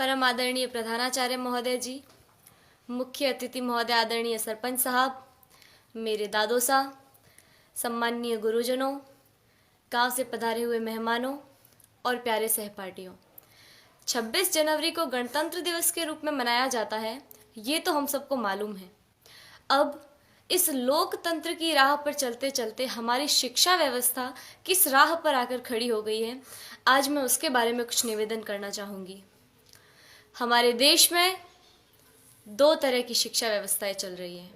परम आदरणीय प्रधानाचार्य महोदय जी, मुख्य अतिथि महोदय आदरणीय सरपंच साहब, मेरे दादो साहब, सम्माननीय गुरुजनों, गांव से पधारे हुए मेहमानों और प्यारे सहपाठियों। 26 जनवरी को गणतंत्र दिवस के रूप में मनाया जाता है, ये तो हम सबको मालूम है। अब इस लोकतंत्र की राह पर चलते चलते हमारी शिक्षा व्यवस्था किस राह पर आकर खड़ी हो गई है, आज मैं उसके बारे में कुछ निवेदन करना चाहूँगी। हमारे देश में दो तरह की शिक्षा व्यवस्थाएं चल रही हैं,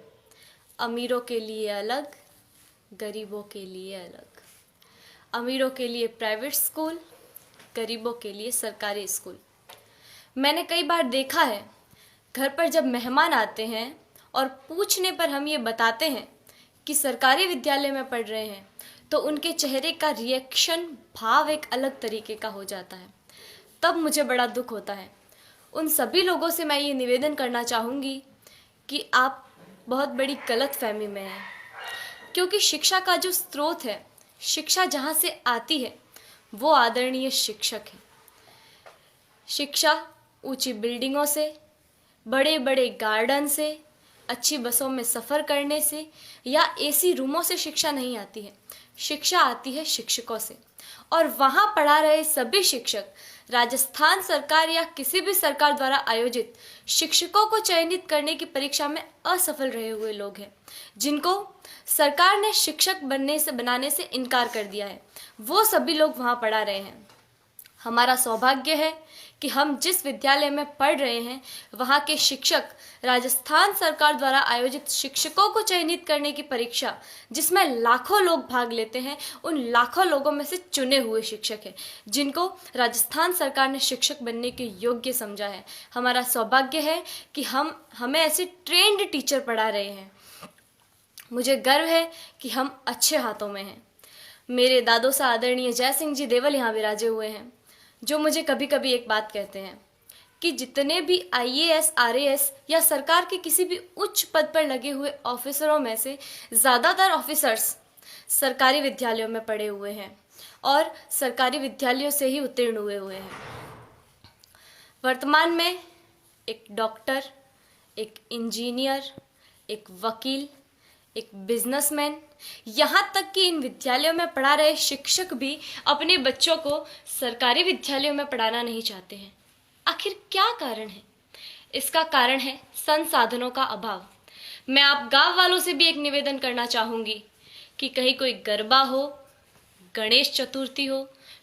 अमीरों के लिए अलग, गरीबों के लिए अलग। अमीरों के लिए प्राइवेट स्कूल, गरीबों के लिए सरकारी स्कूल। मैंने कई बार देखा है, घर पर जब मेहमान आते हैं और पूछने पर हम ये बताते हैं कि सरकारी विद्यालय में पढ़ रहे हैं, तो उनके चेहरे का रिएक्शन, भाव एक अलग तरीके का हो जाता है। तब मुझे बड़ा दुख होता है। उन सभी लोगों से मैं ये निवेदन करना चाहूँगी कि आप बहुत बड़ी गलतफहमी में हैं, क्योंकि शिक्षा का जो स्रोत है, शिक्षा जहाँ से आती है, वो आदरणीय शिक्षक है। शिक्षा ऊंची बिल्डिंगों से, बड़े बड़े गार्डन से, अच्छी बसों में सफ़र करने से या एसी रूमों से शिक्षा नहीं आती है। शिक्षा आती है शिक्षकों से, और वहाँ पढ़ा रहे सभी शिक्षक राजस्थान सरकार या किसी भी सरकार द्वारा आयोजित शिक्षकों को चयनित करने की परीक्षा में असफल रहे हुए लोग हैं, जिनको सरकार ने शिक्षक बनाने से इनकार कर दिया है। वो सभी लोग वहाँ पढ़ा रहे हैं। हमारा सौभाग्य है कि हम जिस विद्यालय में पढ़ रहे हैं, वहाँ के शिक्षक राजस्थान सरकार द्वारा आयोजित शिक्षकों को चयनित करने की परीक्षा, जिसमें लाखों लोग भाग लेते हैं, उन लाखों लोगों में से चुने हुए शिक्षक हैं, जिनको राजस्थान सरकार ने शिक्षक बनने के योग्य समझा है। हमारा सौभाग्य है कि हमें ऐसे ट्रेंड टीचर पढ़ा रहे हैं। मुझे गर्व है कि हम अच्छे हाथों में हैं। मेरे दादो सा आदरणीय जय सिंह जी देवल यहाँ विराजे हुए हैं, जो मुझे कभी कभी एक बात कहते हैं कि जितने भी IAS, RAS या सरकार के किसी भी उच्च पद पर लगे हुए ऑफिसरों में से ज़्यादातर ऑफिसर्स सरकारी विद्यालयों में पढ़े हुए हैं और सरकारी विद्यालयों से ही उत्तीर्ण हुए हैं। वर्तमान में एक डॉक्टर, एक इंजीनियर, एक वकील, एक बिजनेसमैन, यहाँ तक कि इन विद्यालयों में पढ़ा रहे शिक्षक भी अपने बच्चों को सरकारी विद्यालयों में पढ़ाना नहीं चाहते हैं। आखिर क्या कारण है? इसका कारण है संसाधनों का अभाव। मैं आप गांव वालों से भी एक निवेदन करना चाहूँगी कि कहीं कोई गरबा हो, गणेश चतुर्थी हो,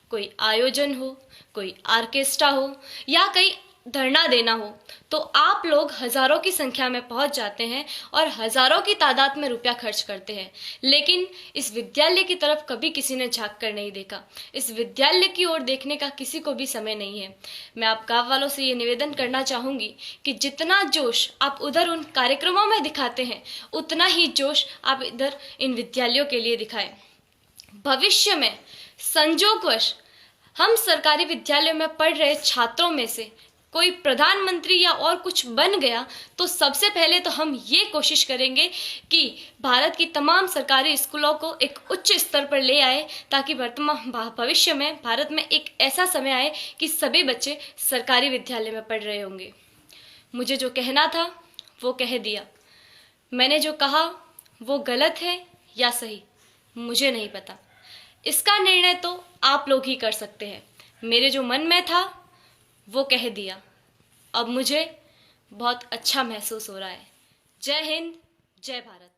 कोई आयोजन हो, कोई ऑर्केस्ट्रा हो या कहीं धरना देना हो, तो आप लोग हज़ारों की संख्या में पहुंच जाते हैं और हज़ारों की तादाद में रुपया खर्च करते हैं, लेकिन इस विद्यालय की तरफ कभी किसी ने झांक कर नहीं देखा। इस विद्यालय की ओर देखने का किसी को भी समय नहीं है। मैं आप गाँव वालों से ये निवेदन करना चाहूँगी कि जितना जोश आप उधर उन कार्यक्रमों में दिखाते हैं, उतना ही जोश आप इधर इन विद्यालयों के लिए दिखाएं। भविष्य में संजोगवश हम सरकारी विद्यालयों में पढ़ रहे छात्रों में से कोई प्रधानमंत्री या और कुछ बन गया, तो सबसे पहले तो हम ये कोशिश करेंगे कि भारत की तमाम सरकारी स्कूलों को एक उच्च स्तर पर ले आए, ताकि वर्तमान भविष्य में भारत में एक ऐसा समय आए कि सभी बच्चे सरकारी विद्यालय में पढ़ रहे होंगे। मुझे जो कहना था वो कह दिया। मैंने जो कहा वो गलत है या सही, मुझे नहीं पता। इसका निर्णय तो आप लोग ही कर सकते हैं। मेरे जो मन में था वो कह दिया। अब मुझे बहुत अच्छा महसूस हो रहा है। जय हिंद, जय भारत।